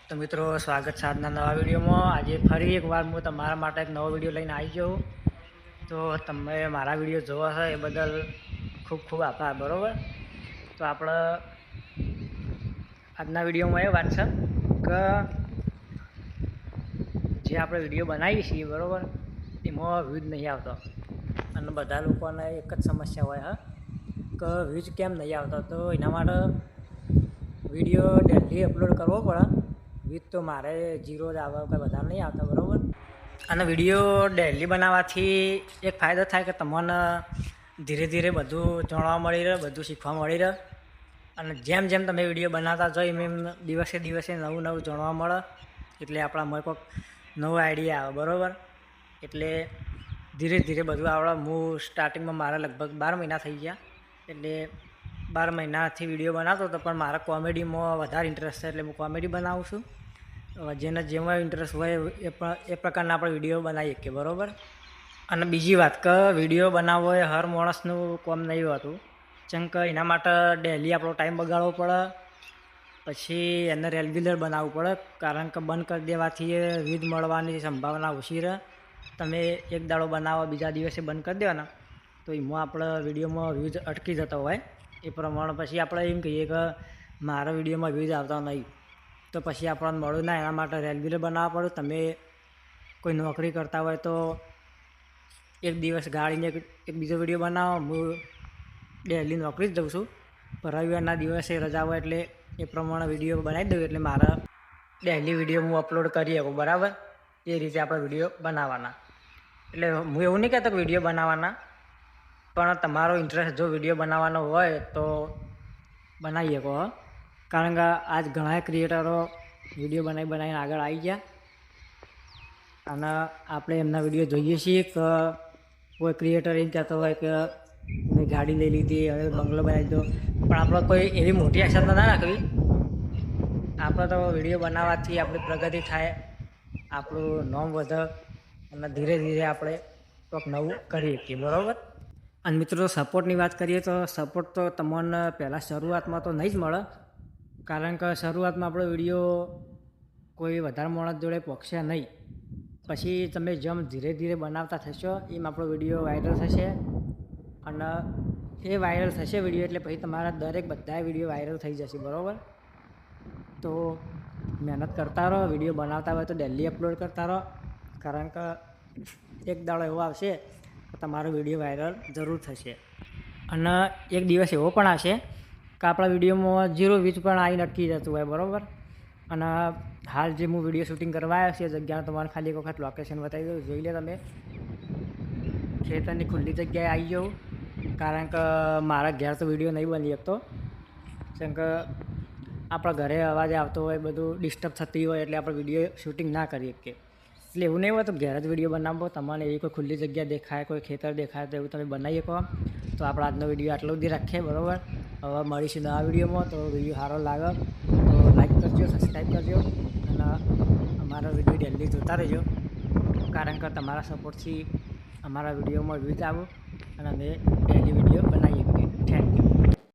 તો મિત્રો સ્વાગત છે આજના નવા વિડીયોમાં। આજે ફરી એકવાર હું તમારા માટે એક નવો વિડીયો લઈને આવી ગયો। તો તમે મારા વિડીયો જોવા છે એ બદલ ખૂબ ખૂબ આભાર, બરાબર। તો આપણે આજના વિડીયોમાં એ વાત છે કે જે આપણે વિડીયો બનાવીએ છીએ, બરાબર, એમાં વ્યૂઝ નહીં આવતો અને બધા લોકોને એક જ સમસ્યા હોય કે વ્યૂઝ કેમ નહીં આવતો। તો એના માટે વિડીયો ડેલી અપલોડ કરવો પડે। વ્યૂઝ તો મારે 0 જ આવે, કંઈ વધારે નહીં આવતા, બરાબર। અને વિડીયો ડેલી બનાવવાથી એક ફાયદો થાય કે તમને ધીરે ધીરે બધું જાણવા મળી રહે, બધું શીખવા મળી રહે। અને જેમ જેમ તમે વિડીયો બનાવતા જાઓ એમ દિવસે દિવસે નવું નવું જાણવા મળે, એટલે આપણામાં કોઈક નવો આઈડિયા આવે, બરાબર। એટલે ધીરે ધીરે બધું આવડે। હું સ્ટાર્ટિંગમાં મારા લગભગ 12 મહિના થઈ ગયા, એટલે 12 મહિનાથી વિડીયો બનાવતો હતો, પણ મારા કોમેડીમાં વધારે ઇન્ટરેસ્ટ છે, એટલે હું કોમેડી બનાવું છું। જેને જેમાં ઇન્ટરેસ્ટ હોય એ પ્રકારના આપણે વિડીયો બનાવી શકીએ, બરાબર। અને બીજી વાત કે વિડીયો બનાવવો એ હર માણસનું કામ નહીં હોતું, જેમ કે એના માટે ડેલી આપણો ટાઈમ બગાડવો પડે, પછી એને રેગ્યુલર બનાવવું પડે, કારણ કે બંધ કરી દેવાથી એ વ્યૂઝ મળવાની સંભાવના ઓછી રહે। તમે એક દાડો બનાવો, બીજા દિવસે બંધ કરી દેવાના, તો એમાં આપણે વિડીયોમાં વ્યૂઝ અટકી જતા હોય। એ પ્રમાણે પછી આપણે એમ કહીએ કે મારા વિડીયોમાં વ્યૂઝ આવતા નહીં, તો પછી આપણને મળું ના, એના માટે રેગ્યુલર બનાવવા પડે। તમે કોઈ નોકરી કરતા હોય તો એક દિવસ ગાળીને એક બીજો વિડીયો બનાવો। હું ડેલી નોકરી જ જઉં છું, પણ રવિવારના દિવસે રજા હોય એટલે એ પ્રમાણે વિડીયો બનાવી દઉં, એટલે મારા ડેલી વિડીયો હું અપલોડ કરી શકું, બરાબર। એ રીતે આપણે વિડીયો બનાવવાના। એટલે હું એવું નહીં કહેતો કે વિડીયો બનાવવાના, પણ તમારો ઇન્ટરેસ્ટ જો વિડીયો બનાવવાનો હોય તો બનાવી શકો, કારણ કે આજ ઘણા ક્રિએટરો વિડીયો બનાવીને આગળ આવી ગયા, અને આપણે એમના વિડીયો જોઈએ છીએ કે કોઈ ક્રિએટર એમ કહેતો હોય કે મેં ગાડી લઈ લીધી, હવે બંગલો બનાવી દીધો, પણ આપણે કોઈ એવી મોટી આશા તો ના રાખવી। આપણે તો વિડીયો બનાવવાથી આપણી પ્રગતિ થાય, આપણું નામ વધે, અને ધીરે ધીરે આપણે કંઈક નવું કરી શકીએ, બરાબર। અને મિત્રો સપોર્ટની વાત કરીએ તો સપોર્ટ તો તમને પહેલાં શરૂઆતમાં તો નહીં જ મળે, કારણ કે શરૂઆતમાં આપણો વિડીયો કોઈ વધારે માણસ જોડે પહોંચશે નહીં। પછી તમે જેમ ધીરે ધીરે બનાવતા થશો એમ આપણો વિડીયો વાયરલ થશે, અને એ વાયરલ થશે વિડીયો એટલે પછી તમારા બધા વિડીયો વાયરલ થઈ જશે, બરાબર। તો મહેનત કરતા રહો, વિડીયો બનાવતા હોય તો ડેલી અપલોડ કરતા રહો, કારણ કે એક દાડો એવો આવશે કે તમારો વિડીયો વાયરલ જરૂર થશે। અને એક દિવસ એવો પણ આવશે કે આપણા વિડીયોમાં 0 વ્યૂઝ પણ આવી અટકી જતું હોય, બરાબર। અને હાલ જે હું વિડીયો શૂટિંગ કરવા આવ્યો છું એ જગ્યાનું તમારે ખાલી એક વખત લોકેશન બતાવી દઉં, જોઈ લે તમે। ખેતરની ખુલ્લી જગ્યાએ આવી જાઉં, કારણ કે મારા ઘેર તો વિડીયો નહીં બની શકતો, જેમ કે આપણા ઘરે અવાજ આવતો હોય, બધું ડિસ્ટર્બ થતી હોય, એટલે આપણે વિડીયો શૂટિંગ ના કરી શકીએ। એટલે એવું નહીં હોય તો ઘેર જ વિડીયો બનાવો, તમને એવી કોઈ ખુલ્લી જગ્યા દેખાય, કોઈ ખેતર દેખાય તો એવું તમે બનાવી શકો। તો આપણે આજનો વિડીયો આટલો સુધી રાખીએ, બરાબર। હવે મળીશું નવા વિડીયોમાં। તો વિડીયો સારો લાગે તો લાઈક કરજો, સબસ્ક્રાઈબ કરજો, અને અમારા વિડીયો ડેલી જોતા રહેજો, કારણ કે તમારા સપોર્ટથી અમારા વિડીયોમાં વ્યૂઝ આવો અને અમે ડેલી વિડીયો બનાવીએ।